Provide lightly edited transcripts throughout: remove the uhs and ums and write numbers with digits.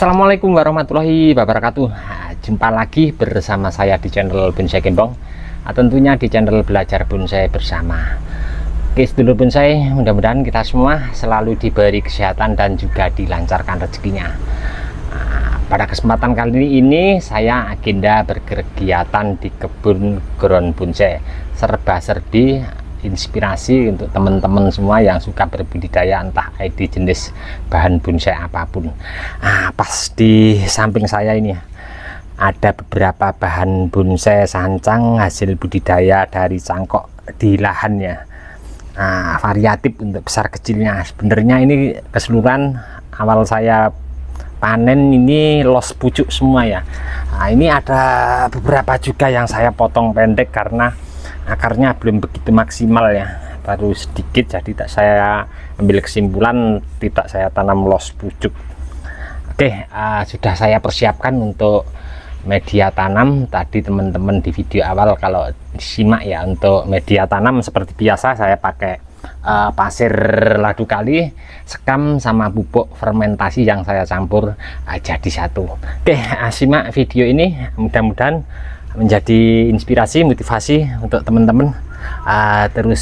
Assalamualaikum warahmatullahi wabarakatuh. Jumpa lagi bersama saya di channel Bonsai Gembong, tentunya di channel Belajar Bonsai Bersama. Oke, sedulur bonsai, mudah-mudahan kita semua selalu diberi kesehatan dan juga dilancarkan rezekinya. Pada kesempatan kali ini saya agenda berkegiatan di kebun ground bonsai, serba-serbi inspirasi untuk teman-teman semua yang suka berbudidaya entah di jenis bahan bonsai apapun. Pas di samping saya ini ada beberapa bahan bonsai sancang hasil budidaya dari cangkok di lahannya. Variatif untuk besar kecilnya. Sebenarnya ini keseluruhan awal saya panen ini los pucuk semua ya. Ini ada beberapa juga yang saya potong pendek karena akarnya belum begitu maksimal ya, baru sedikit, jadi tak saya ambil kesimpulan tidak saya tanam los pucuk. Oke, sudah saya persiapkan untuk media tanam tadi teman-teman di video awal. Kalau disimak ya, untuk media tanam seperti biasa saya pakai pasir ladu kali, sekam sama pupuk fermentasi yang saya campur jadi satu. Oke, simak video ini, mudah-mudahan menjadi inspirasi, motivasi untuk teman-teman terus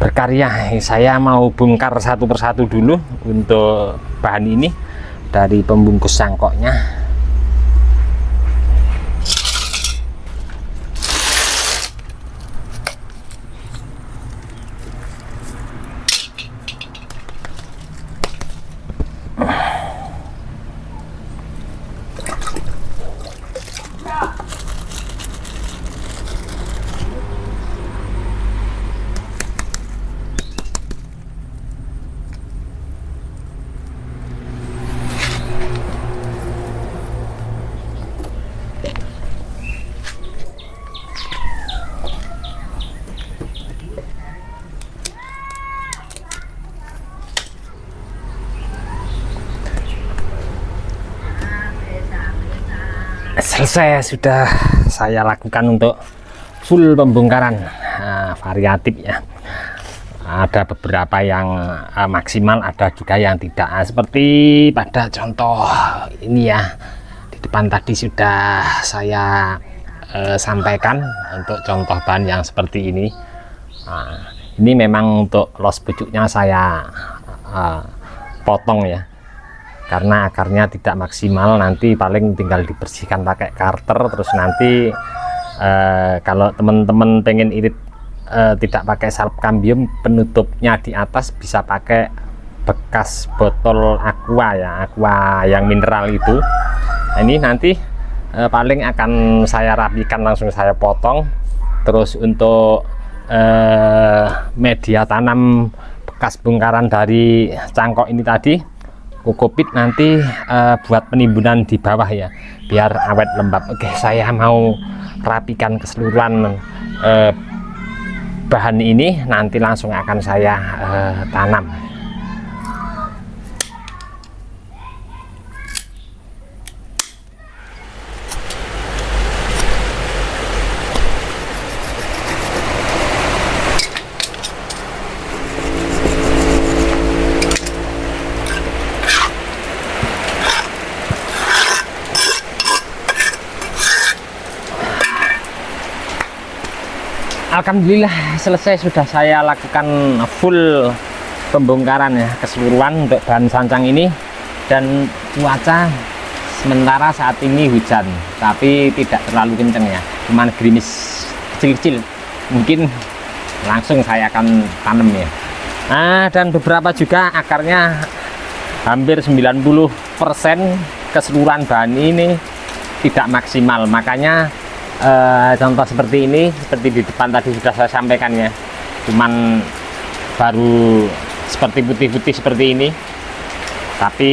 berkarya. Saya mau bongkar satu persatu dulu untuk bahan ini dari pembungkus cangkoknya. Selesai, sudah saya lakukan untuk full pembongkaran. Variatif ya, ada beberapa yang maksimal, ada juga yang tidak. Seperti pada contoh ini ya, di depan tadi sudah saya sampaikan untuk contoh bahan yang seperti ini. Ini memang untuk los pucuknya saya potong ya, karena akarnya tidak maksimal. Nanti paling tinggal dibersihkan pakai karter. Terus nanti kalau teman-teman pengen irit tidak pakai salep kambium, penutupnya di atas bisa pakai bekas botol aqua ya, aqua yang mineral itu. Ini nanti paling akan saya rapikan, langsung saya potong. Terus untuk media tanam bekas bongkaran dari cangkok ini tadi, kokopit nanti buat penimbunan di bawah ya, biar awet lembab. Oke, saya mau rapikan keseluruhan bahan ini, nanti langsung akan saya tanam. Alhamdulillah selesai, sudah saya lakukan full pembongkaran ya, keseluruhan untuk bahan sancang ini. Dan cuaca sementara saat ini hujan, tapi tidak terlalu kenceng ya, cuman gerimis kecil-kecil. Mungkin langsung saya akan tanam ya. Dan beberapa juga akarnya hampir 90% keseluruhan bahan ini tidak maksimal, makanya contoh seperti ini, seperti di depan tadi sudah saya sampaikan ya, cuman baru seperti putih-putih seperti ini, tapi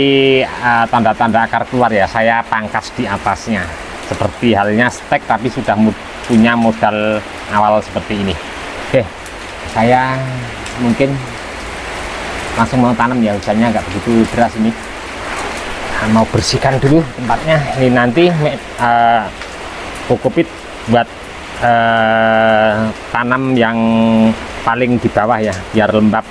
tanda-tanda akar keluar ya, saya pangkas di atasnya seperti halnya stek, tapi sudah punya modal awal seperti ini. Oke, saya mungkin langsung mau tanam ya, hujannya nggak begitu deras ini. Mau bersihkan dulu tempatnya ini, nanti kokopit buat tanam yang paling di bawah ya, biar lembab.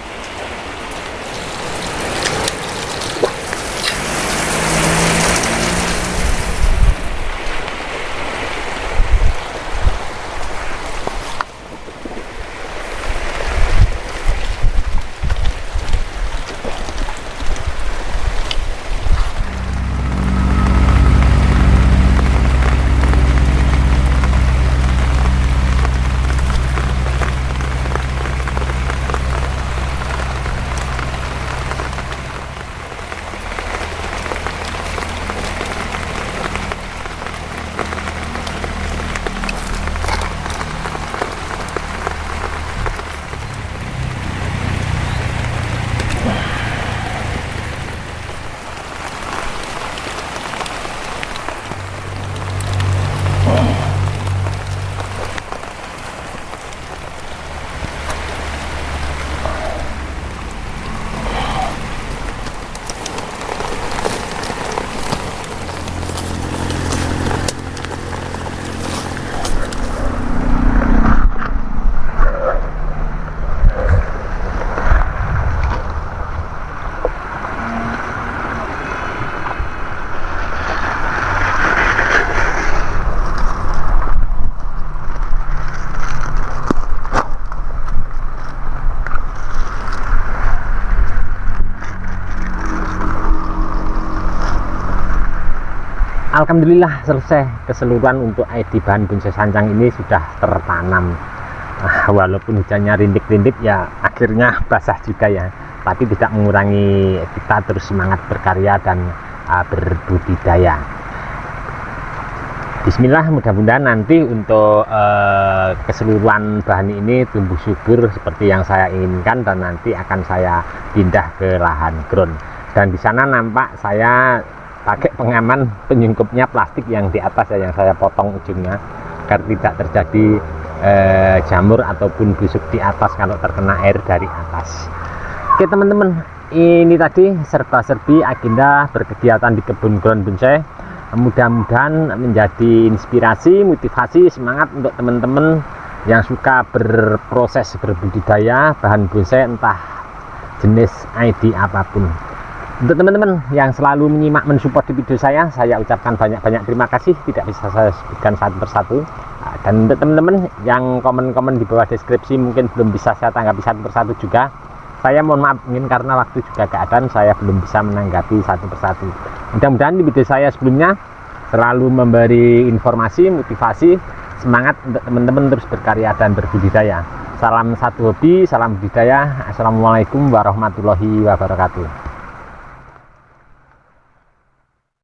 Alhamdulillah selesai keseluruhan untuk ID bahan bonsai sancang ini sudah tertanam. Walaupun hujannya rintik-rintik ya akhirnya basah juga ya, tapi tidak mengurangi kita terus semangat berkarya dan berbudidaya. Bismillah, mudah-mudahan nanti untuk keseluruhan bahan ini tumbuh subur seperti yang saya inginkan, dan nanti akan saya pindah ke lahan ground. Dan di sana nampak saya pakai pengaman penyungkupnya plastik yang di atas ya, yang saya potong ujungnya agar tidak terjadi jamur ataupun busuk di atas kalau terkena air dari atas. Oke teman-teman, ini tadi serba-serbi agenda berkegiatan di kebun ground bonsai. Mudah-mudahan menjadi inspirasi, motivasi, semangat untuk teman-teman yang suka berproses berbudidaya bahan bonsai entah jenis ID apapun. Untuk teman-teman yang selalu menyimak, mensupport di video saya ucapkan banyak-banyak terima kasih, tidak bisa saya sebutkan satu persatu. Dan untuk teman-teman yang komen-komen di bawah deskripsi mungkin belum bisa saya tanggapi satu persatu juga, saya mohon maaf, mungkin karena waktu juga keadaan saya belum bisa menanggapi satu persatu. Mudah-mudahan di video saya sebelumnya selalu memberi informasi, motivasi, semangat untuk teman-teman terus berkarya dan berbudidaya. Salam satu hobi, salam budidaya. Assalamualaikum warahmatullahi wabarakatuh.